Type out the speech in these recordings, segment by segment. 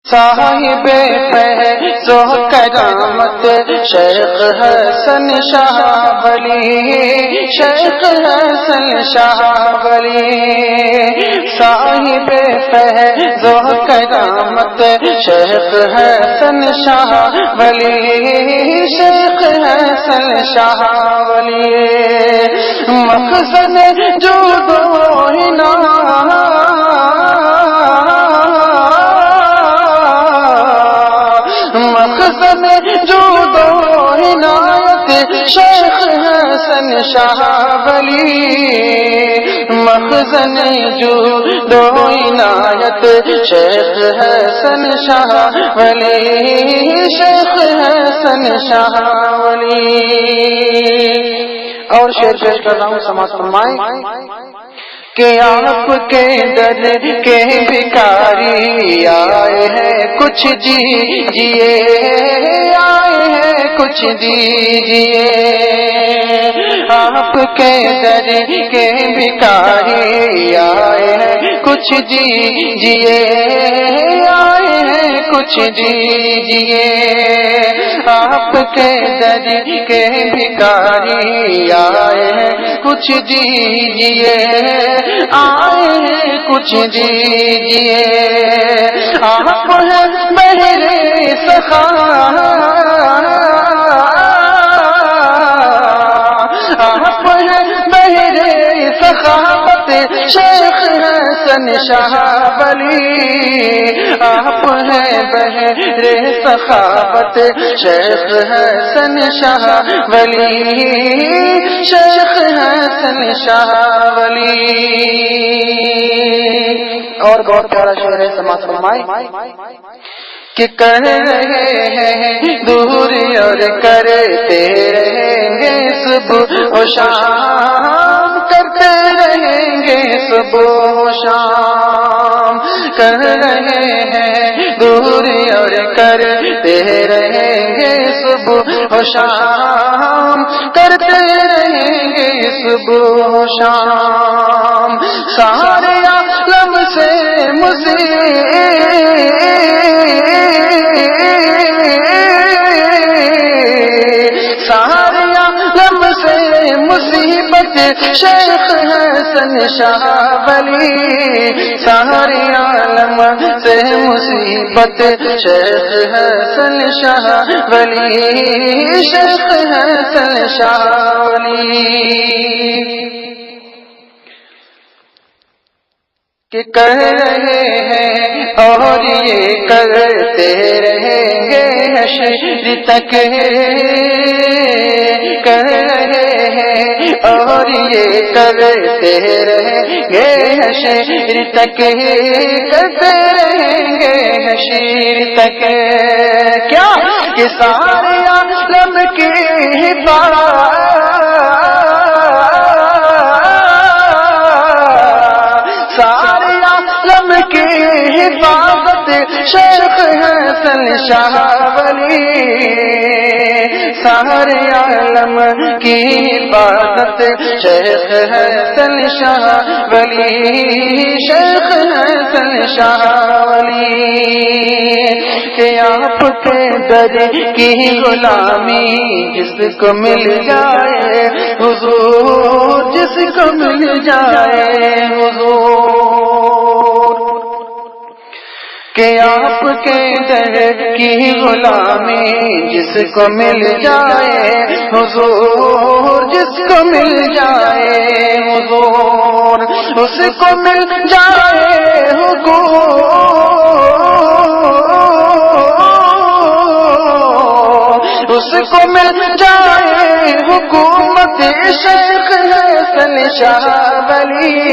صاحب فیض و کرامت شیخ حسن شاہ ولی، شیخ حسن شاہ ولی، صاحب فیض و کرامت شیخ حسن شاہ ولی، شیخ حسن شاہ ولی، مخزن جود و عنایت، مخزن جود و عنایت شیخ حسن شاہ ولی، مخزن جود و عنایت شیخ حسن شاہ ولی، شیخ حسن شاہ ولی۔ اور شعر پیش کر رہا ہوں، سماعت فرمائیں کہ آپ کے در کے بھکاری آئے ہیں کچھ دیجیے، آئے ہیں کچھ دیجیے، آپ کے در کے بھکاری آئے ہیں کچھ دیجیے، آئے ہیں کچھ دیجیے، آپ کے در کے بھکاری آئے ہیں کچھ دیجیے، آئے ہیں کچھ دیجیے، آپ ہیں بہر سخا، آپ ہیں بہر سخاوت شیخ حسن شاہ ولی، آپ ہیں بہر سخاوت شیخ حسن شاہ ولی، شیخ حسن شاہ ولی۔ اور بہت پیارا شعر ہے، سماعت فرمائیں کہ کر رہے ہیں دور اور کرتے رہیں گے صبح و شام، کرتے رہیں گے صبح و شام، کر رہے ہیں دور اور کرتے رہیں گے صبح و شام، کرتے رہیں گے صبح و شام، سارے عالم سے سارے عالم سے مصیبت شیخ حسن شاہ ولی، سارے عالم سے مصیبت شیخ حسن شاہ ولی، شیخ حسن شاہ ولی۔ کہ کر رہے ہیں اور یہ کرتے رہیں گے حشر تک، کر رہے ہیں اور یہ کرتے رہیں گے حشر تک، کرتے رہیں گے حشر تک، کیا کہ سارے عالم کی حفاظت، حفاظت شیخ حسن شاہ ولی، سارے عالم کی حفاظت شیخ حسن شاہ ولی، شیخ حسن شاہ ولی۔ کہ آپ کے در کی غلامی جس کو مل جائے حضور، جس کو مل جائے حضور، کہ آپ کے در کی غلامی جس کو مل جائے حضور، جس کو مل جائے حضور، اس کو مل جائے حکومت، اس کو مل جائے حکومت شیخ حسن شاہ ولی،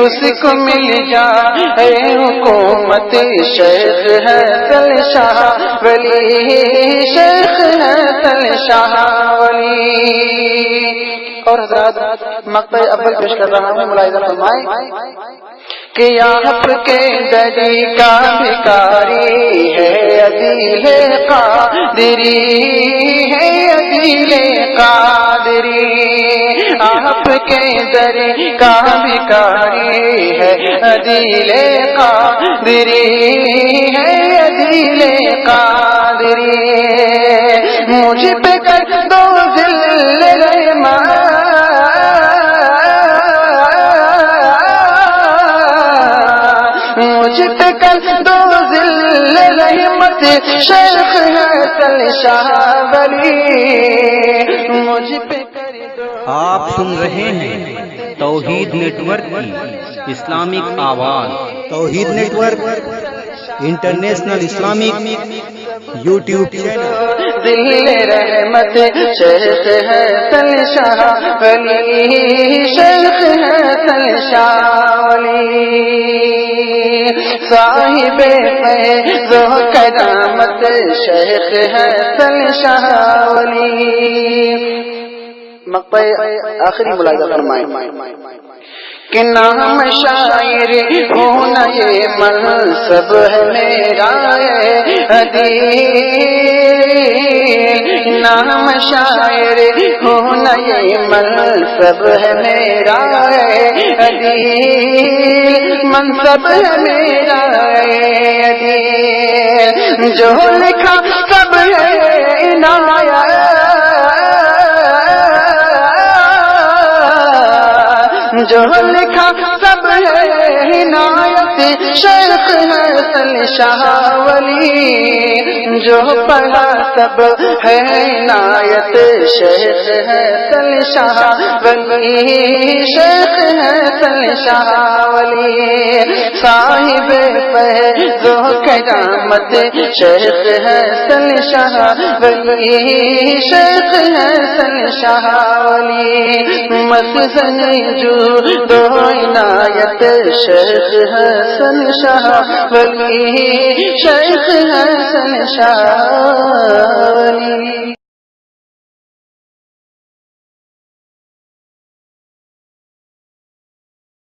اس کو مل جائے حکومت شیخ حسن شاہ ولی، شیخ حسن شاہ ولی۔ اور حضرات مقطع اول پیش کر رہا ہوں، ملاحظہ فرمائیں کہ آپ کے دری کا بھکاری ہے عدیل قادری، ہے عدیل قادری، آپ کے در کا بھکاری ہے عدیل قادری، ہے قادری مجھ پہ کر دو ذل رحمت مجھ پہ کر دو ذل رحمت شیخ حسن شاہ ولی مجھ پہ کر دو. آپ سن رہے ہیں توحید نیٹ ورک کی اسلامک آواز. Tawheed network international Islamic YouTube channel. دل رحمت شیخ حسن شاہ ولی شیخ حسن شاہ ولی صاحب فیض و کرامت شیخ حسن شاہ ولی. مقطع آخری ملاحظہ فرمائیں کہ نام شاعر ہونا یہ منصب ہے میرا عدیل نام شاعر ہونا یہ منصب ہے میرا عدیل منصب ہے میرا عدیل جو لکھا سب ہے عنایت جو لکھا سب ہے عنایت شیخ حسن شاہ ولی جو پڑھا سب ہے عنایت شیخ حسن شاہ ولی شیخ حسن شاہ ولی صاحب فیض و کرامت شیخ حسن شاہ ولی شیخ حسن شاہ ولی مخزن جو دو عنایت شیخ حسن شاہ ولی شیخ حسن شاہ ولی.